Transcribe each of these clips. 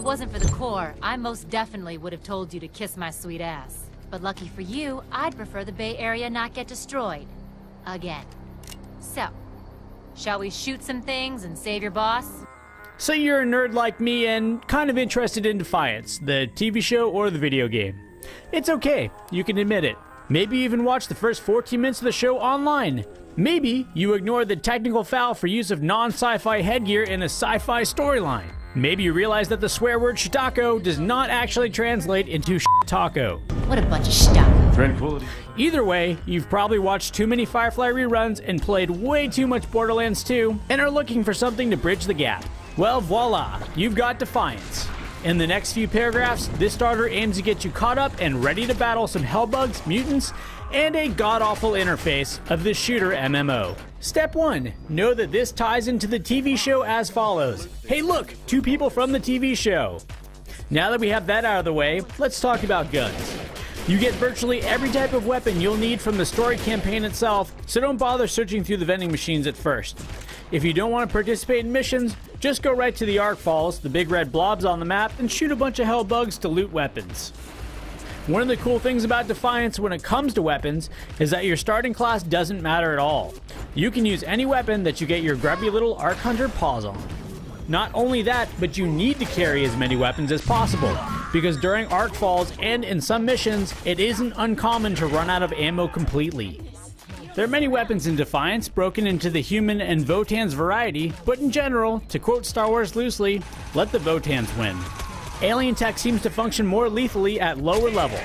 it wasn't for the core, I most definitely would have told you to kiss my sweet ass. But lucky for you, I'd prefer the Bay Area not get destroyed. Again. So, shall we shoot some things and save your boss? So you're a nerd like me and kind of interested in Defiance, the TV show or the video game. It's okay, you can admit it. Maybe you even watch the first 14 minutes of the show online. Maybe you ignore the technical foul for use of non-sci-fi headgear in a sci-fi storyline. Maybe you realize that the swear word shitako does not actually translate into taco. What a bunch of stuff. Tranquility. Either way, you've probably watched too many Firefly reruns and played way too much Borderlands 2 and are looking for something to bridge the gap. Well, voila, you've got Defiance. In the next few paragraphs, this starter aims to get you caught up and ready to battle some hellbugs, mutants, and a god-awful interface of the shooter MMO. Step 1. Know that this ties into the TV show as follows. Hey look, 2 people from the TV show. Now that we have that out of the way, let's talk about guns. You get virtually every type of weapon you'll need from the story campaign itself, so don't bother searching through the vending machines at first. If you don't want to participate in missions, just go right to the Arc Falls, the big red blobs on the map, and shoot a bunch of hellbugs to loot weapons. One of the cool things about Defiance when it comes to weapons is that your starting class doesn't matter at all. You can use any weapon that you get your grubby little Arc Hunter paws on. Not only that, but you need to carry as many weapons as possible, because during Arc Falls and in some missions, it isn't uncommon to run out of ammo completely. There are many weapons in Defiance, broken into the human and Votans variety, but in general, to quote Star Wars loosely, let the Votans win. Alien tech seems to function more lethally at lower levels.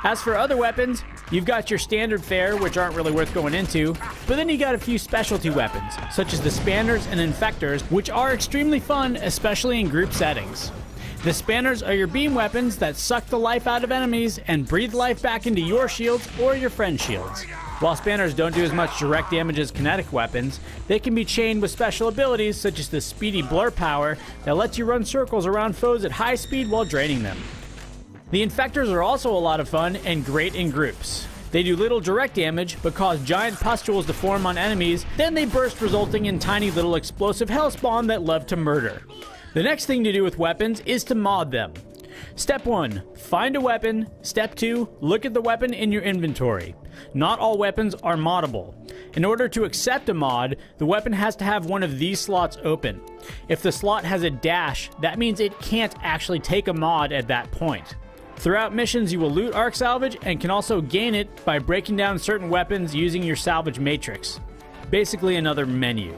As for other weapons, you've got your standard fare, which aren't really worth going into, but then you got a few specialty weapons, such as the Spanners and Infectors, which are extremely fun, especially in group settings. The Spanners are your beam weapons that suck the life out of enemies and breathe life back into your shields or your friend's shields. While Spanners don't do as much direct damage as kinetic weapons, they can be chained with special abilities such as the speedy blur power that lets you run circles around foes at high speed while draining them. The Infectors are also a lot of fun and great in groups. They do little direct damage but cause giant pustules to form on enemies, then they burst, resulting in tiny little explosive hellspawn that love to murder. The next thing to do with weapons is to mod them. Step 1. Find a weapon. Step 2. Look at the weapon in your inventory. Not all weapons are moddable. In order to accept a mod, the weapon has to have one of these slots open. If the slot has a dash, that means it can't actually take a mod at that point. Throughout missions, you will loot Arc Salvage and can also gain it by breaking down certain weapons using your salvage matrix. Basically another menu.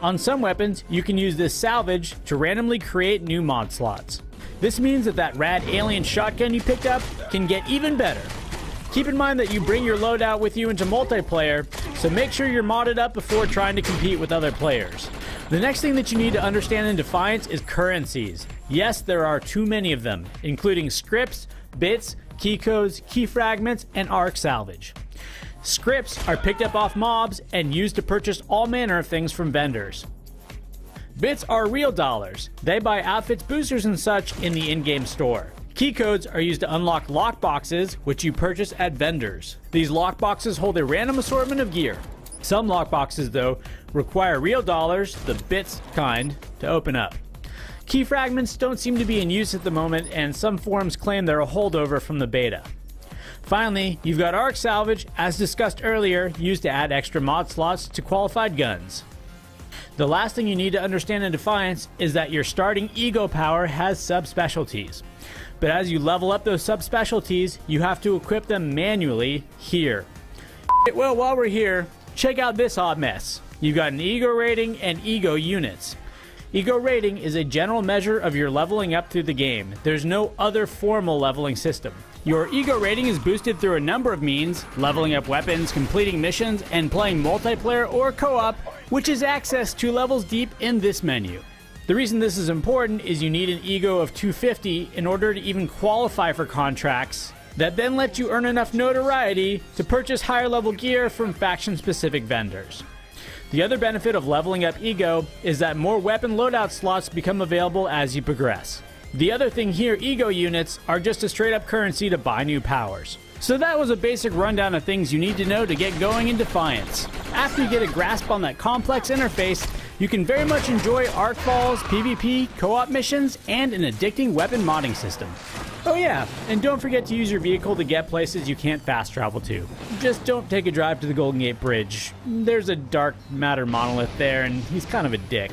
On some weapons, you can use this salvage to randomly create new mod slots. This means that rad alien shotgun you picked up can get even better. Keep in mind that you bring your loadout with you into multiplayer, so make sure you're modded up before trying to compete with other players. The next thing that you need to understand in Defiance is currencies. Yes, there are too many of them, including scripts, bits, key codes, key fragments, and Arc Salvage. Scripts are picked up off mobs and used to purchase all manner of things from vendors. Bits are real dollars. They buy outfits, boosters, and such in the in-game store. Key codes are used to unlock lockboxes, which you purchase at vendors. These lockboxes hold a random assortment of gear. Some lockboxes, though, require real dollars, the bits kind, to open up. Key fragments don't seem to be in use at the moment, and some forums claim they're a holdover from the beta. Finally, you've got Arc Salvage, as discussed earlier, used to add extra mod slots to qualified guns. The last thing you need to understand in Defiance is that your starting ego power has subspecialties. But as you level up those subspecialties, you have to equip them manually here. Well, while we're here, check out this hot mess. You've got an ego rating and ego units. Ego rating is a general measure of your leveling up through the game. There's no other formal leveling system. Your ego rating is boosted through a number of means: leveling up weapons, completing missions, and playing multiplayer or co-op, which is accessed to levels deep in this menu. The reason this is important is you need an ego of 250 in order to even qualify for contracts that then let you earn enough notoriety to purchase higher level gear from faction-specific vendors. The other benefit of leveling up ego is that more weapon loadout slots become available as you progress. The other thing here, ego units are just a straight up currency to buy new powers. So that was a basic rundown of things you need to know to get going in Defiance. After you get a grasp on that complex interface, You can very much enjoy arc balls, PvP, co-op missions, and an addicting weapon modding system. Oh yeah, and don't forget to use your vehicle to get places you can't fast travel to. Just don't take a drive to the Golden Gate Bridge. There's a dark matter monolith there, and he's kind of a dick.